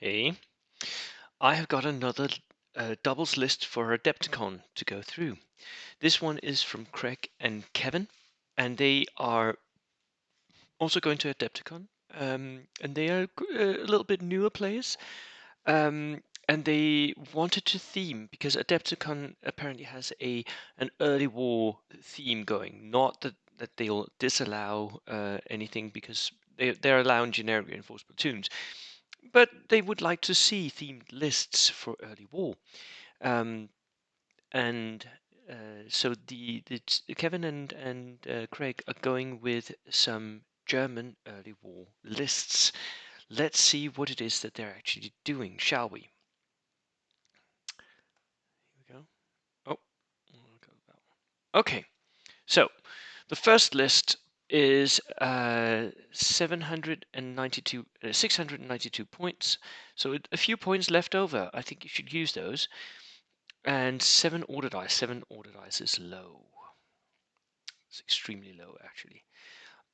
Hey, I have got another doubles list for Adepticon to go through. This one is from Craig and Kevin, and they are also going to Adepticon. And they are a little bit newer players. And they wanted to theme because Adepticon apparently has an early war theme going. Not that they'll disallow anything because they're allowing generic reinforced platoons, but they would like to see themed lists for early war. Um, and so Kevin and Craig are going with some German early war lists. Let's see what it is that they're actually doing, shall we? Here we go. Oh, okay. So the first list is 692 points. So a few points left over. I think you should use those. And 7 order dice. 7 order dice is low. It's extremely low, actually.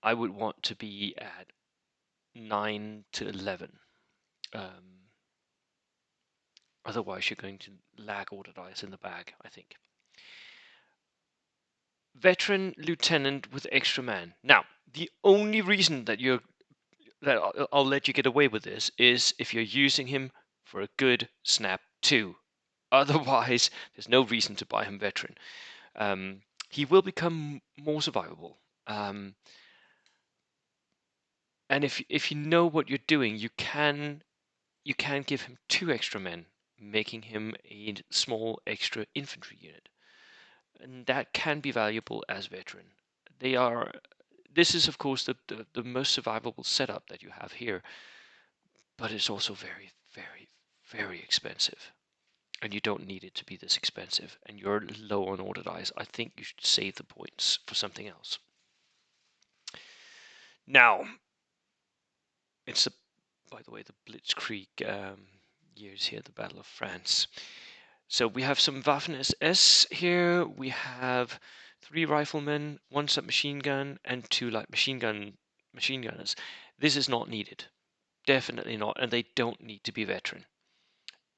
I would want to be at 9 to 11. Um, Otherwise, you're going to lag order dice in the bag, I think. Veteran lieutenant with extra man. Now, the only reason that I'll let you get away with this is if you're using him for a good snap 2. Otherwise, there's no reason to buy him veteran. He will become more survivable. And if you know what you're doing, you can give him 2 extra men, making him a small extra infantry unit, and that can be valuable as veteran. They are. This is of course the most survivable setup that you have here, but it's also very very very expensive, and you don't need it to be this expensive. And you're low on order dice. I think you should save the points for something else. Now, it's by the way, the Blitzkrieg years here, the Battle of France. So we have some Waffen SS here. We have 3 riflemen, 1 submachine gun, and 2 light machine gunners. This is not needed. Definitely not, and they don't need to be veteran.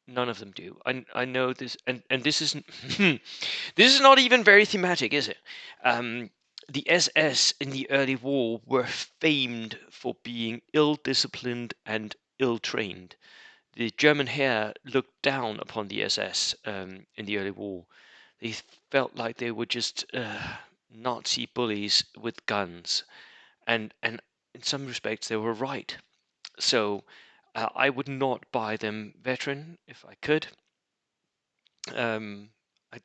None of them do. I know this, and this isn't this is not even very thematic, is it? The SS in the early war were famed for being ill-disciplined and ill-trained. The German Heer looked down upon the SS in the early war. They felt like they were just Nazi bullies with guns, and in some respects they were right. So I would not buy them veteran if I could. I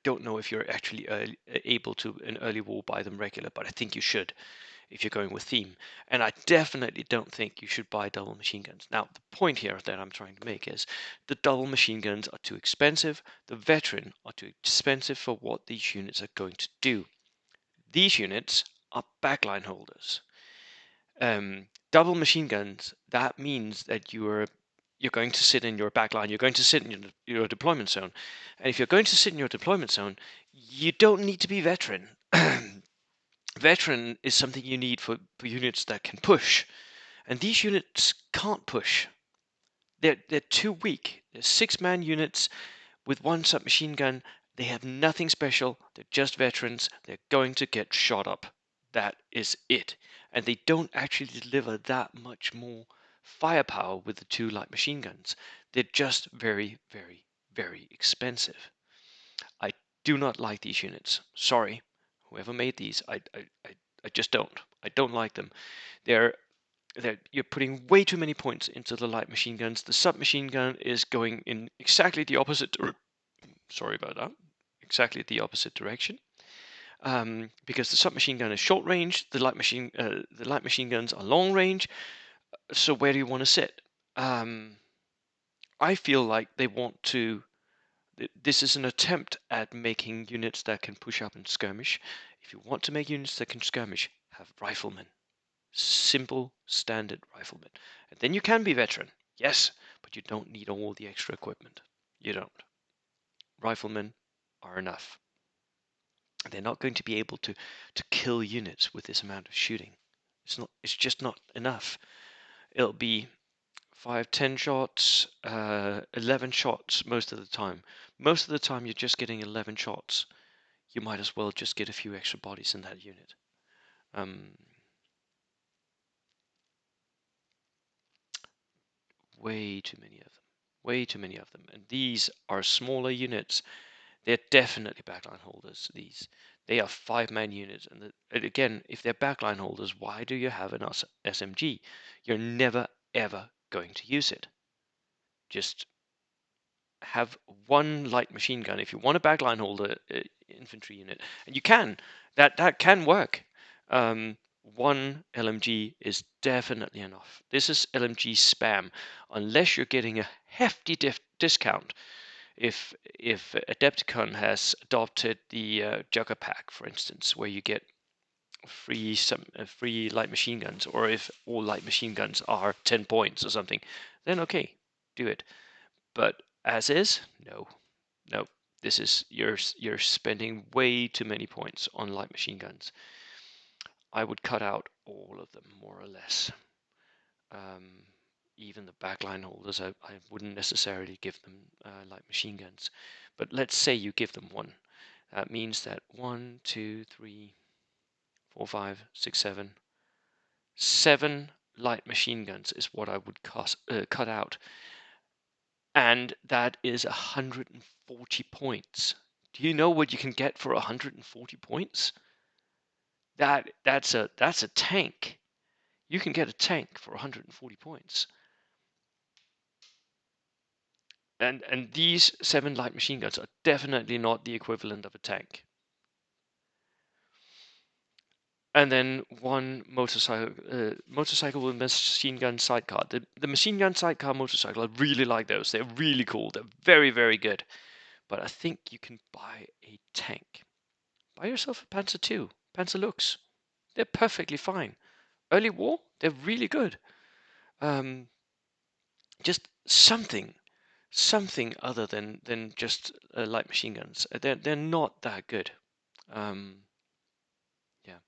don't know if you're actually able to in early war buy them regular, but I think you should if you're going with theme. And I definitely don't think you should buy double machine guns. Now, the point here that I'm trying to make is the double machine guns are too expensive. The veteran are too expensive for what these units are going to do. These units are backline holders. Double machine guns, that means that you're going to sit in your backline, you're going to sit in your deployment zone. And if you're going to sit in your deployment zone, you don't need to be veteran. Veteran is something you need for units that can push. And these units can't push. They're too weak. They're 6-man units with 1 submachine gun. They have nothing special. They're just veterans. They're going to get shot up. That is it. And they don't actually deliver that much more firepower with the 2 light machine guns. They're just very, very, very expensive. I do not like these units. Sorry, whoever made these. I just don't. I don't like them. They're you're putting way too many points into the light machine guns. The submachine gun is going in exactly the opposite. Sorry about that. Exactly the opposite direction. Because the submachine gun is short range, the light machine guns are long range. So where do you want to sit? I feel like they want to. This is an attempt at making units that can push up and skirmish. If you want to make units that can skirmish, have riflemen. Simple, standard riflemen. And then you can be veteran, yes, but you don't need all the extra equipment. You don't. Riflemen are enough. They're not going to be able to kill units with this amount of shooting. It's just not enough. It'll be 5, 10 shots, 11 shots most of the time. Most of the time you're just getting 11 shots. You might as well just get a few extra bodies in that unit. Way too many of them. Way too many of them. And these are smaller units. They're definitely backline holders, these. They are 5-man units. And again, if they're backline holders, why do you have an SMG? You're never, ever going to use it. Just have one light machine gun if you want a backline holder infantry unit, and you can. That can work. One LMG is definitely enough. This is LMG spam, unless you're getting a hefty discount. If Adepticon has adopted the Jugger pack, for instance, where you get free light machine guns, or if all light machine guns are 10 points or something, then okay, do it. But as is, no, no. This is you're spending way too many points on light machine guns. I would cut out all of them, more or less. Even the backline holders, I wouldn't necessarily give them light machine guns. But let's say you give them one. That means that 1, 2, 3, 4, 5, 6, 7, 7 light machine guns is what I would cut out. And that is 140 points. Do you know what you can get for 140 points? That's a tank. You can get a tank for 140 points. And these 7 light machine guns are definitely not the equivalent of a tank. And then one motorcycle with machine gun sidecar. The machine gun sidecar motorcycle, I really like those. They're really cool. They're very, very good. But I think you can buy a tank. Buy yourself a Panzer II, Panzer Lux. They're perfectly fine. Early war, they're really good. Just something other than just light machine guns. They're not that good. Yeah.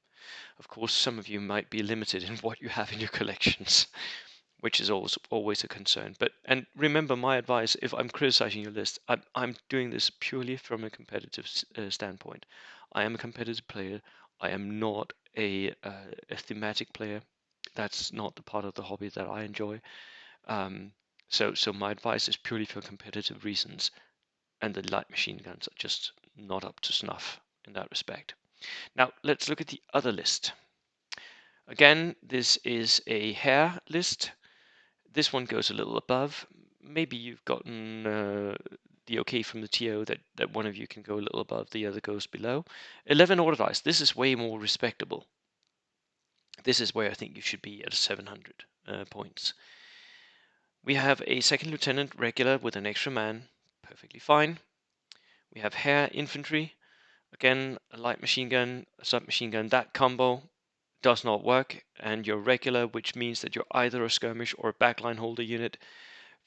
Of course, some of you might be limited in what you have in your collections, which is always a concern. And remember, my advice, if I'm criticizing your list, I'm doing this purely from a competitive standpoint. I am a competitive player. I am not a thematic player. That's not the part of the hobby that I enjoy. So my advice is purely for competitive reasons, and the light machine guns are just not up to snuff in that respect. Now let's look at the other list. Again, this is a hair list. This one goes a little above. Maybe you've gotten the okay from the TO that one of you can go a little above, the other goes below. 11 order dice. This is way more respectable. This is where I think you should be at 700 points. We have a second lieutenant regular with an extra man. Perfectly fine. We have hair infantry. Again, a light machine gun, a submachine gun. That combo does not work, and you're regular, which means that you're either a skirmish or a backline holder unit.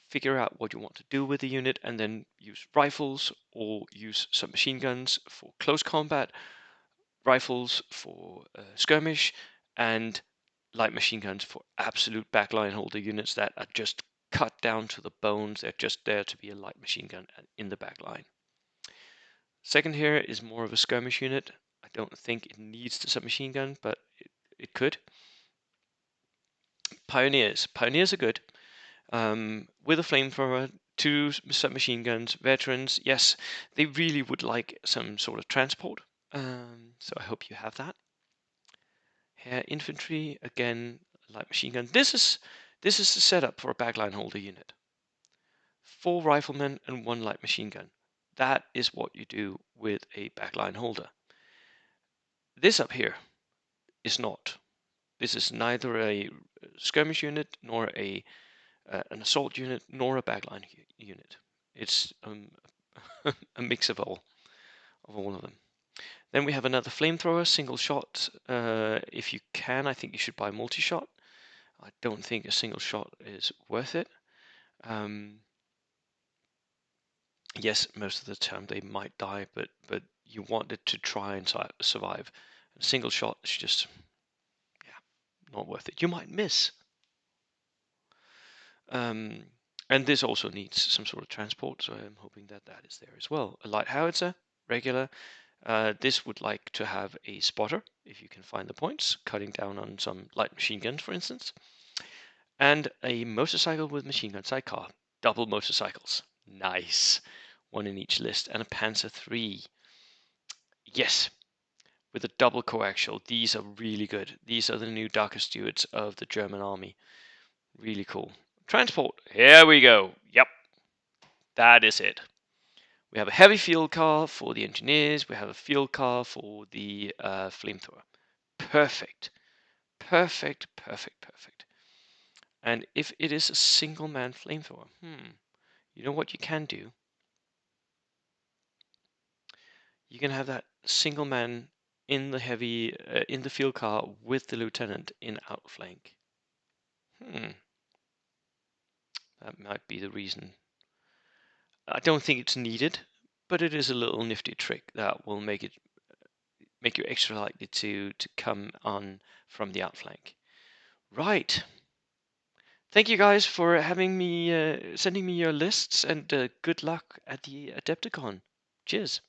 Figure out what you want to do with the unit, and then use rifles or use submachine guns for close combat, rifles for skirmish, and light machine guns for absolute backline holder units that are just cut down to the bones. They're just there to be a light machine gun in the backline. Second here is more of a skirmish unit. I don't think it needs the submachine gun, but it could. Pioneers. Pioneers are good. With a flamethrower, 2 submachine guns, veterans. Yes, they really would like some sort of transport. So I hope you have that. Hair infantry, again, light machine gun. This is the setup for a backline holder unit. 4 riflemen and 1 light machine gun. That is what you do with a backline holder. This up here is not. This is neither a skirmish unit nor an assault unit nor a backline unit. It's a mix of all of them. Then we have another flamethrower, single shot. If you can, I think you should buy multi-shot. I don't think a single shot is worth it. Yes, most of the time they might die, but you want it to try and survive. A single shot is just, yeah, not worth it. You might miss. And this also needs some sort of transport, so I'm hoping that that is there as well. A light howitzer, regular. This would like to have a spotter, if you can find the points, cutting down on some light machine guns, for instance. And a motorcycle with machine gun sidecar. Double motorcycles. Nice. One in each list. And a Panzer III. Yes, with a double coaxial. These are really good. These are the new Darker Stewards of the German army. Really cool. Transport. Here we go. Yep, that is it. We have a heavy field car for the engineers. We have a field car for the flamethrower. Perfect. Perfect, perfect, perfect. And if it is a single man flamethrower, you know what you can do? You can have that single man in the heavy, in the field car with the lieutenant in outflank. That might be the reason. I don't think it's needed, but it is a little nifty trick that will make you extra likely to come on from the outflank. Right. Thank you guys for having me, sending me your lists, and good luck at the Adepticon. Cheers.